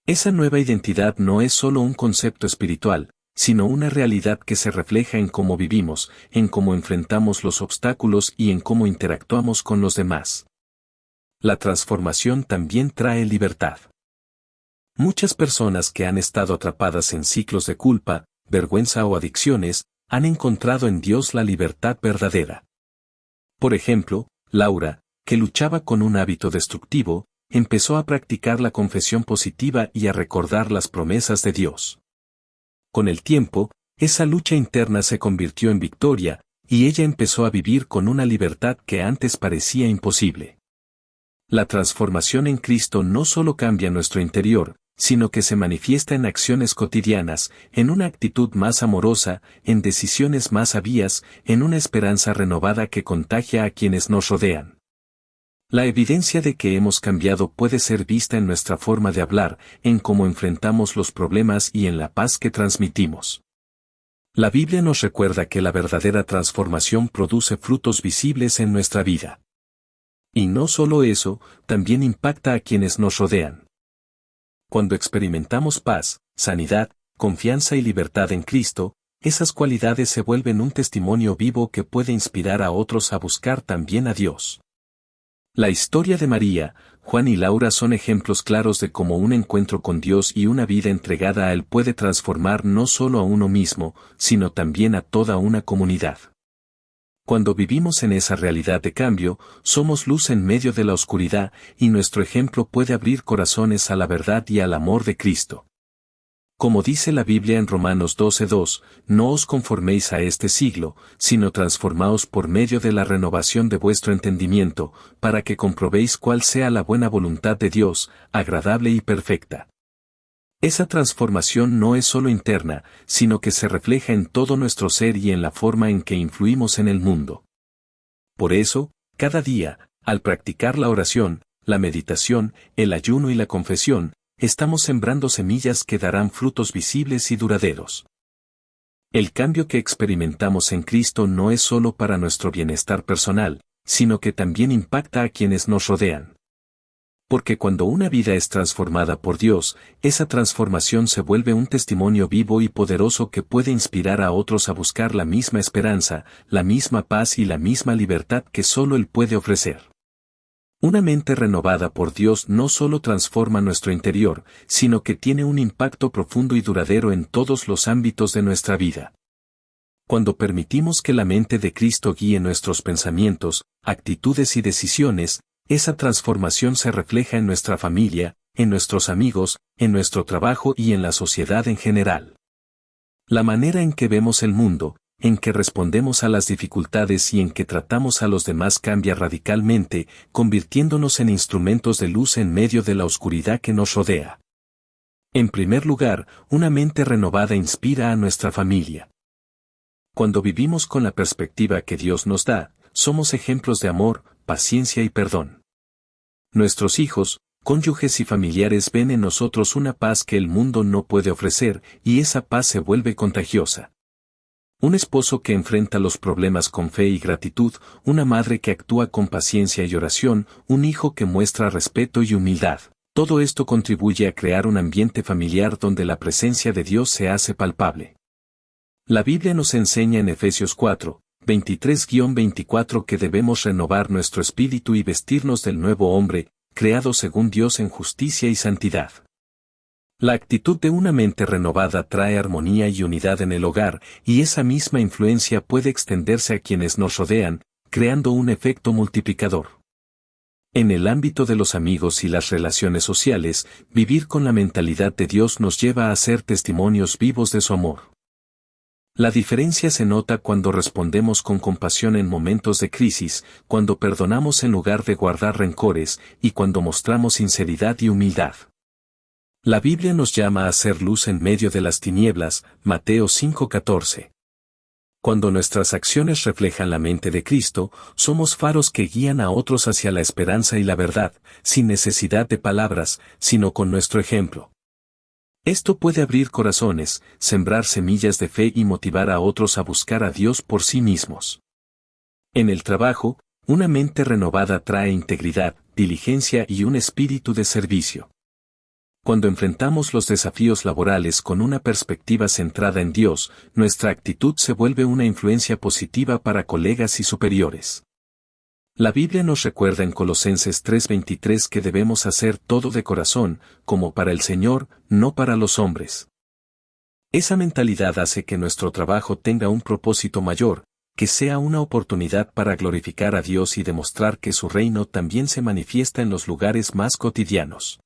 Esa nueva identidad no es solo un concepto espiritual, sino una realidad que se refleja en cómo vivimos, en cómo enfrentamos los obstáculos y en cómo interactuamos con los demás. La transformación también trae libertad. Muchas personas que han estado atrapadas en ciclos de culpa, vergüenza o adicciones, han encontrado en Dios la libertad verdadera. Por ejemplo, Laura, que luchaba con un hábito destructivo, empezó a practicar la confesión positiva y a recordar las promesas de Dios. Con el tiempo, esa lucha interna se convirtió en victoria, y ella empezó a vivir con una libertad que antes parecía imposible. La transformación en Cristo no solo cambia nuestro interior, sino que se manifiesta en acciones cotidianas, en una actitud más amorosa, en decisiones más sabias, en una esperanza renovada que contagia a quienes nos rodean. La evidencia de que hemos cambiado puede ser vista en nuestra forma de hablar, en cómo enfrentamos los problemas y en la paz que transmitimos. La Biblia nos recuerda que la verdadera transformación produce frutos visibles en nuestra vida. Y no solo eso, también impacta a quienes nos rodean. Cuando experimentamos paz, sanidad, confianza y libertad en Cristo, esas cualidades se vuelven un testimonio vivo que puede inspirar a otros a buscar también a Dios. La historia de María, Juan y Laura son ejemplos claros de cómo un encuentro con Dios y una vida entregada a Él puede transformar no solo a uno mismo, sino también a toda una comunidad. Cuando vivimos en esa realidad de cambio, somos luz en medio de la oscuridad, y nuestro ejemplo puede abrir corazones a la verdad y al amor de Cristo. Como dice la Biblia en Romanos 12:2, no os conforméis a este siglo, sino transformaos por medio de la renovación de vuestro entendimiento, para que comprobéis cuál sea la buena voluntad de Dios, agradable y perfecta. Esa transformación no es solo interna, sino que se refleja en todo nuestro ser y en la forma en que influimos en el mundo. Por eso, cada día, al practicar la oración, la meditación, el ayuno y la confesión, estamos sembrando semillas que darán frutos visibles y duraderos. El cambio que experimentamos en Cristo no es solo para nuestro bienestar personal, sino que también impacta a quienes nos rodean. Porque cuando una vida es transformada por Dios, esa transformación se vuelve un testimonio vivo y poderoso que puede inspirar a otros a buscar la misma esperanza, la misma paz y la misma libertad que solo Él puede ofrecer. Una mente renovada por Dios no solo transforma nuestro interior, sino que tiene un impacto profundo y duradero en todos los ámbitos de nuestra vida. Cuando permitimos que la mente de Cristo guíe nuestros pensamientos, actitudes y decisiones, esa transformación se refleja en nuestra familia, en nuestros amigos, en nuestro trabajo y en la sociedad en general. La manera en que vemos el mundo, en que respondemos a las dificultades y en que tratamos a los demás cambia radicalmente, convirtiéndonos en instrumentos de luz en medio de la oscuridad que nos rodea. En primer lugar, una mente renovada inspira a nuestra familia. Cuando vivimos con la perspectiva que Dios nos da, somos ejemplos de amor, paciencia y perdón. Nuestros hijos, cónyuges y familiares ven en nosotros una paz que el mundo no puede ofrecer, y esa paz se vuelve contagiosa. Un esposo que enfrenta los problemas con fe y gratitud, una madre que actúa con paciencia y oración, un hijo que muestra respeto y humildad. Todo esto contribuye a crear un ambiente familiar donde la presencia de Dios se hace palpable. La Biblia nos enseña en Efesios 4:23-24 que debemos renovar nuestro espíritu y vestirnos del nuevo hombre, creado según Dios en justicia y santidad. La actitud de una mente renovada trae armonía y unidad en el hogar, y esa misma influencia puede extenderse a quienes nos rodean, creando un efecto multiplicador. En el ámbito de los amigos y las relaciones sociales, vivir con la mentalidad de Dios nos lleva a ser testimonios vivos de su amor. La diferencia se nota cuando respondemos con compasión en momentos de crisis, cuando perdonamos en lugar de guardar rencores, y cuando mostramos sinceridad y humildad. La Biblia nos llama a ser luz en medio de las tinieblas, Mateo 5:14. Cuando nuestras acciones reflejan la mente de Cristo, somos faros que guían a otros hacia la esperanza y la verdad, sin necesidad de palabras, sino con nuestro ejemplo. Esto puede abrir corazones, sembrar semillas de fe y motivar a otros a buscar a Dios por sí mismos. En el trabajo, una mente renovada trae integridad, diligencia y un espíritu de servicio. Cuando enfrentamos los desafíos laborales con una perspectiva centrada en Dios, nuestra actitud se vuelve una influencia positiva para colegas y superiores. La Biblia nos recuerda en Colosenses 3:23 que debemos hacer todo de corazón, como para el Señor, no para los hombres. Esa mentalidad hace que nuestro trabajo tenga un propósito mayor, que sea una oportunidad para glorificar a Dios y demostrar que su reino también se manifiesta en los lugares más cotidianos.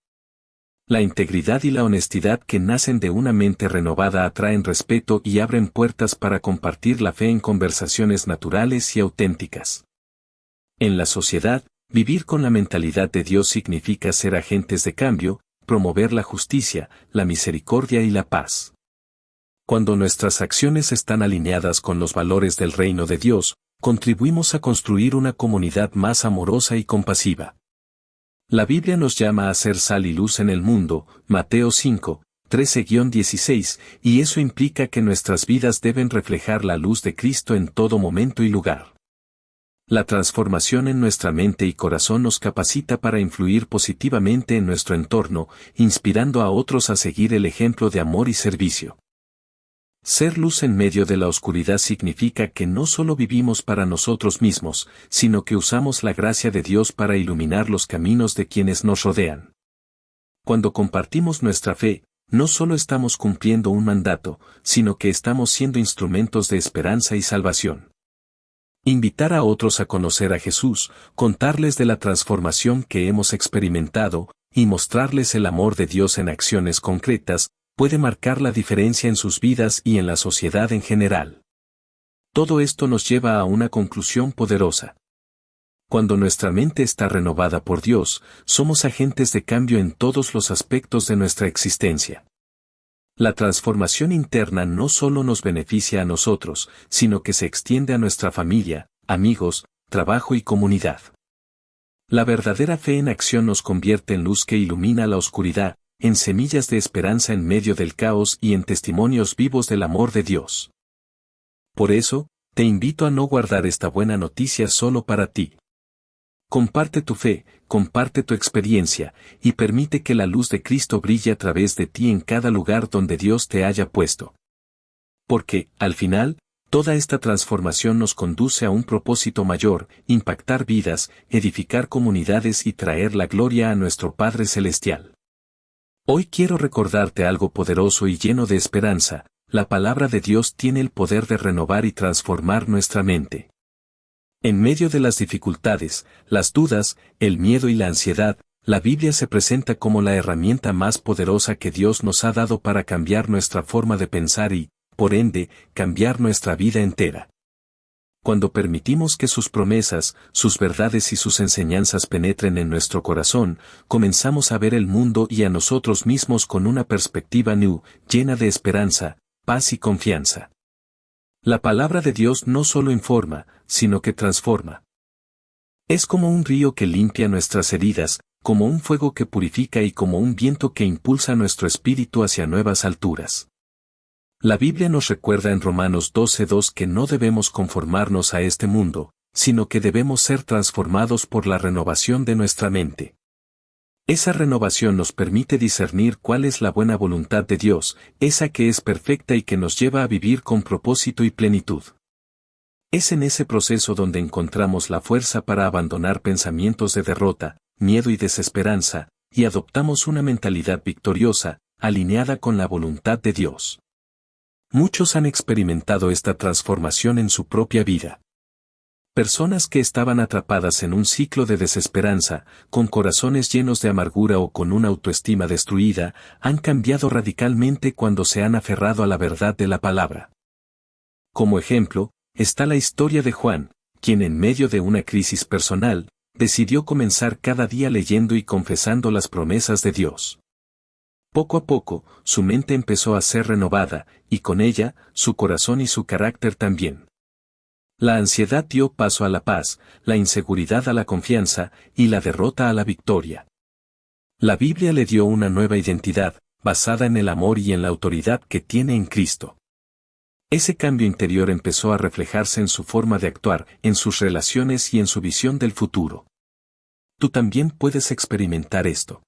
La integridad y la honestidad que nacen de una mente renovada atraen respeto y abren puertas para compartir la fe en conversaciones naturales y auténticas. En la sociedad, vivir con la mentalidad de Dios significa ser agentes de cambio, promover la justicia, la misericordia y la paz. Cuando nuestras acciones están alineadas con los valores del reino de Dios, contribuimos a construir una comunidad más amorosa y compasiva. La Biblia nos llama a ser sal y luz en el mundo, Mateo 5, 13-16, y eso implica que nuestras vidas deben reflejar la luz de Cristo en todo momento y lugar. La transformación en nuestra mente y corazón nos capacita para influir positivamente en nuestro entorno, inspirando a otros a seguir el ejemplo de amor y servicio. Ser luz en medio de la oscuridad significa que no solo vivimos para nosotros mismos, sino que usamos la gracia de Dios para iluminar los caminos de quienes nos rodean. Cuando compartimos nuestra fe, no solo estamos cumpliendo un mandato, sino que estamos siendo instrumentos de esperanza y salvación. Invitar a otros a conocer a Jesús, contarles de la transformación que hemos experimentado, y mostrarles el amor de Dios en acciones concretas, puede marcar la diferencia en sus vidas y en la sociedad en general. Todo esto nos lleva a una conclusión poderosa. Cuando nuestra mente está renovada por Dios, somos agentes de cambio en todos los aspectos de nuestra existencia. La transformación interna no solo nos beneficia a nosotros, sino que se extiende a nuestra familia, amigos, trabajo y comunidad. La verdadera fe en acción nos convierte en luz que ilumina la oscuridad, en semillas de esperanza en medio del caos y en testimonios vivos del amor de Dios. Por eso, te invito a no guardar esta buena noticia solo para ti. Comparte tu fe, comparte tu experiencia, y permite que la luz de Cristo brille a través de ti en cada lugar donde Dios te haya puesto. Porque, al final, toda esta transformación nos conduce a un propósito mayor, impactar vidas, edificar comunidades y traer la gloria a nuestro Padre Celestial. Hoy quiero recordarte algo poderoso y lleno de esperanza: la palabra de Dios tiene el poder de renovar y transformar nuestra mente. En medio de las dificultades, las dudas, el miedo y la ansiedad, la Biblia se presenta como la herramienta más poderosa que Dios nos ha dado para cambiar nuestra forma de pensar y, por ende, cambiar nuestra vida entera. Cuando permitimos que sus promesas, sus verdades y sus enseñanzas penetren en nuestro corazón, comenzamos a ver el mundo y a nosotros mismos con una perspectiva new, llena de esperanza, paz y confianza. La palabra de Dios no solo informa, sino que transforma. Es como un río que limpia nuestras heridas, como un fuego que purifica y como un viento que impulsa nuestro espíritu hacia nuevas alturas. La Biblia nos recuerda en Romanos 12:2 que no debemos conformarnos a este mundo, sino que debemos ser transformados por la renovación de nuestra mente. Esa renovación nos permite discernir cuál es la buena voluntad de Dios, esa que es perfecta y que nos lleva a vivir con propósito y plenitud. Es en ese proceso donde encontramos la fuerza para abandonar pensamientos de derrota, miedo y desesperanza, y adoptamos una mentalidad victoriosa, alineada con la voluntad de Dios. Muchos han experimentado esta transformación en su propia vida. Personas que estaban atrapadas en un ciclo de desesperanza, con corazones llenos de amargura o con una autoestima destruida, han cambiado radicalmente cuando se han aferrado a la verdad de la palabra. Como ejemplo, está la historia de Juan, quien en medio de una crisis personal, decidió comenzar cada día leyendo y confesando las promesas de Dios. Poco a poco, su mente empezó a ser renovada, y con ella, su corazón y su carácter también. La ansiedad dio paso a la paz, la inseguridad a la confianza, y la derrota a la victoria. La Biblia le dio una nueva identidad, basada en el amor y en la autoridad que tiene en Cristo. Ese cambio interior empezó a reflejarse en su forma de actuar, en sus relaciones y en su visión del futuro. Tú también puedes experimentar esto.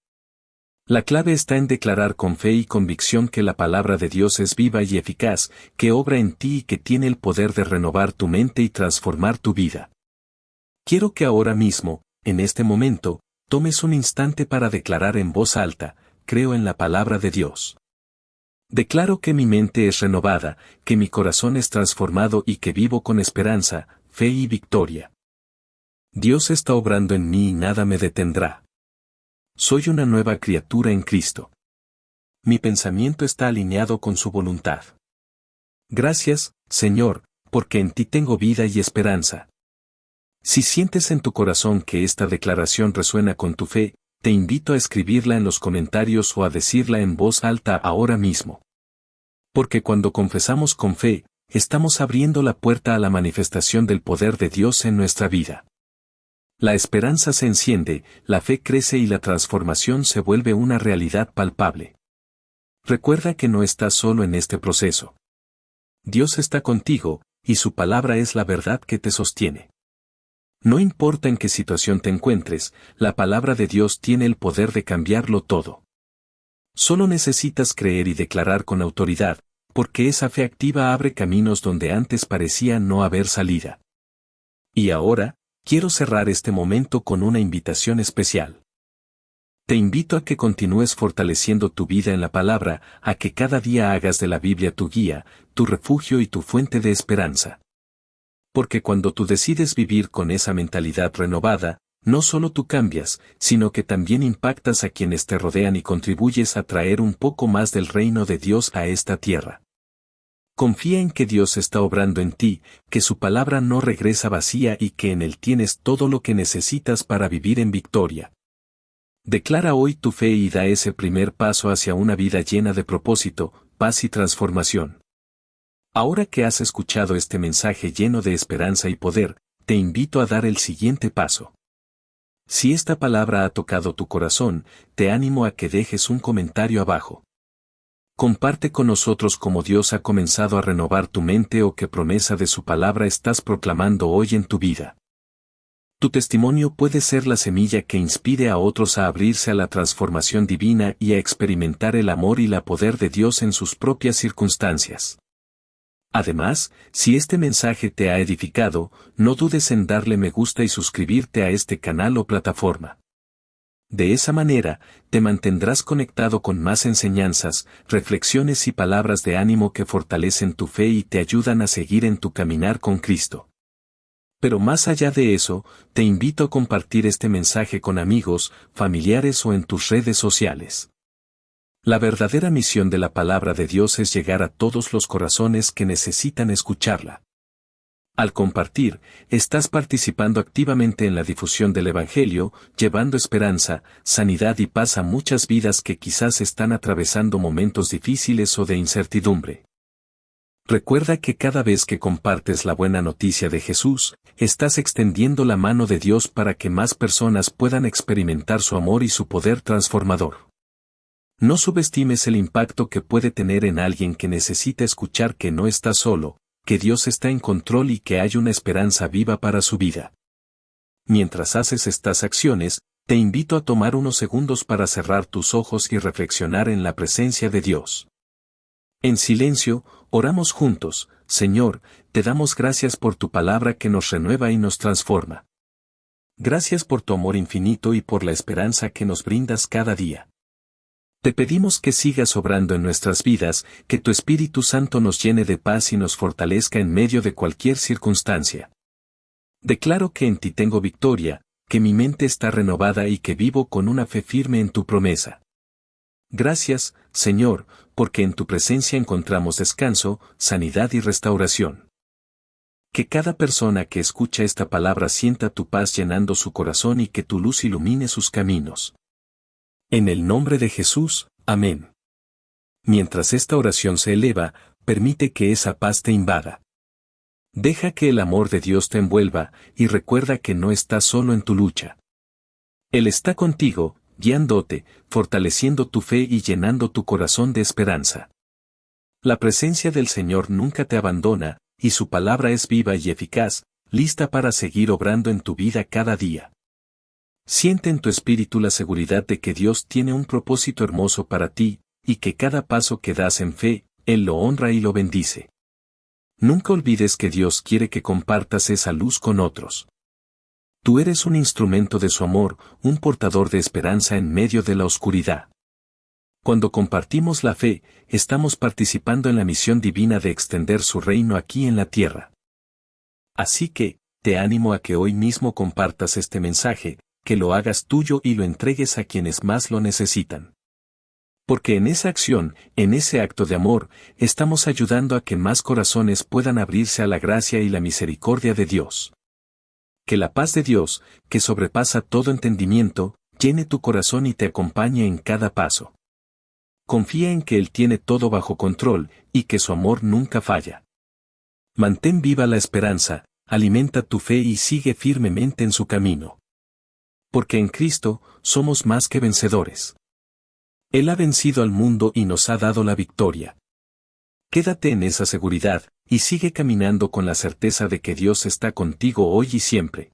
La clave está en declarar con fe y convicción que la palabra de Dios es viva y eficaz, que obra en ti y que tiene el poder de renovar tu mente y transformar tu vida. Quiero que ahora mismo, en este momento, tomes un instante para declarar en voz alta: creo en la palabra de Dios. Declaro que mi mente es renovada, que mi corazón es transformado y que vivo con esperanza, fe y victoria. Dios está obrando en mí y nada me detendrá. Soy una nueva criatura en Cristo. Mi pensamiento está alineado con su voluntad. Gracias, Señor, porque en ti tengo vida y esperanza. Si sientes en tu corazón que esta declaración resuena con tu fe, te invito a escribirla en los comentarios o a decirla en voz alta ahora mismo. Porque cuando confesamos con fe, estamos abriendo la puerta a la manifestación del poder de Dios en nuestra vida. La esperanza se enciende, la fe crece y la transformación se vuelve una realidad palpable. Recuerda que no estás solo en este proceso. Dios está contigo, y su palabra es la verdad que te sostiene. No importa en qué situación te encuentres, la palabra de Dios tiene el poder de cambiarlo todo. Solo necesitas creer y declarar con autoridad, porque esa fe activa abre caminos donde antes parecía no haber salida. Y ahora, quiero cerrar este momento con una invitación especial. Te invito a que continúes fortaleciendo tu vida en la palabra, a que cada día hagas de la Biblia tu guía, tu refugio y tu fuente de esperanza. Porque cuando tú decides vivir con esa mentalidad renovada, no solo tú cambias, sino que también impactas a quienes te rodean y contribuyes a traer un poco más del reino de Dios a esta tierra. Confía en que Dios está obrando en ti, que su palabra no regresa vacía y que en Él tienes todo lo que necesitas para vivir en victoria. Declara hoy tu fe y da ese primer paso hacia una vida llena de propósito, paz y transformación. Ahora que has escuchado este mensaje lleno de esperanza y poder, te invito a dar el siguiente paso. Si esta palabra ha tocado tu corazón, te animo a que dejes un comentario abajo. Comparte con nosotros cómo Dios ha comenzado a renovar tu mente o qué promesa de su palabra estás proclamando hoy en tu vida. Tu testimonio puede ser la semilla que inspire a otros a abrirse a la transformación divina y a experimentar el amor y la poder de Dios en sus propias circunstancias. Además, si este mensaje te ha edificado, no dudes en darle me gusta y suscribirte a este canal o plataforma. De esa manera, te mantendrás conectado con más enseñanzas, reflexiones y palabras de ánimo que fortalecen tu fe y te ayudan a seguir en tu caminar con Cristo. Pero más allá de eso, te invito a compartir este mensaje con amigos, familiares o en tus redes sociales. La verdadera misión de la palabra de Dios es llegar a todos los corazones que necesitan escucharla. Al compartir, estás participando activamente en la difusión del Evangelio, llevando esperanza, sanidad y paz a muchas vidas que quizás están atravesando momentos difíciles o de incertidumbre. Recuerda que cada vez que compartes la buena noticia de Jesús, estás extendiendo la mano de Dios para que más personas puedan experimentar su amor y su poder transformador. No subestimes el impacto que puede tener en alguien que necesita escuchar que no está solo, que Dios está en control y que hay una esperanza viva para su vida. Mientras haces estas acciones, te invito a tomar unos segundos para cerrar tus ojos y reflexionar en la presencia de Dios. En silencio, oramos juntos. Señor, te damos gracias por tu palabra que nos renueva y nos transforma. Gracias por tu amor infinito y por la esperanza que nos brindas cada día. Te pedimos que sigas obrando en nuestras vidas, que tu Espíritu Santo nos llene de paz y nos fortalezca en medio de cualquier circunstancia. Declaro que en ti tengo victoria, que mi mente está renovada y que vivo con una fe firme en tu promesa. Gracias, Señor, porque en tu presencia encontramos descanso, sanidad y restauración. Que cada persona que escucha esta palabra sienta tu paz llenando su corazón y que tu luz ilumine sus caminos. En el nombre de Jesús, amén. Mientras esta oración se eleva, permite que esa paz te invada. Deja que el amor de Dios te envuelva, y recuerda que no estás solo en tu lucha. Él está contigo, guiándote, fortaleciendo tu fe y llenando tu corazón de esperanza. La presencia del Señor nunca te abandona, y su palabra es viva y eficaz, lista para seguir obrando en tu vida cada día. Siente en tu espíritu la seguridad de que Dios tiene un propósito hermoso para ti, y que cada paso que das en fe, Él lo honra y lo bendice. Nunca olvides que Dios quiere que compartas esa luz con otros. Tú eres un instrumento de su amor, un portador de esperanza en medio de la oscuridad. Cuando compartimos la fe, estamos participando en la misión divina de extender su reino aquí en la tierra. Así que, te animo a que hoy mismo compartas este mensaje, que lo hagas tuyo y lo entregues a quienes más lo necesitan. Porque en esa acción, en ese acto de amor, estamos ayudando a que más corazones puedan abrirse a la gracia y la misericordia de Dios. Que la paz de Dios, que sobrepasa todo entendimiento, llene tu corazón y te acompañe en cada paso. Confía en que Él tiene todo bajo control, y que su amor nunca falla. Mantén viva la esperanza, alimenta tu fe y sigue firmemente en su camino. Porque en Cristo, somos más que vencedores. Él ha vencido al mundo y nos ha dado la victoria. Quédate en esa seguridad, y sigue caminando con la certeza de que Dios está contigo hoy y siempre.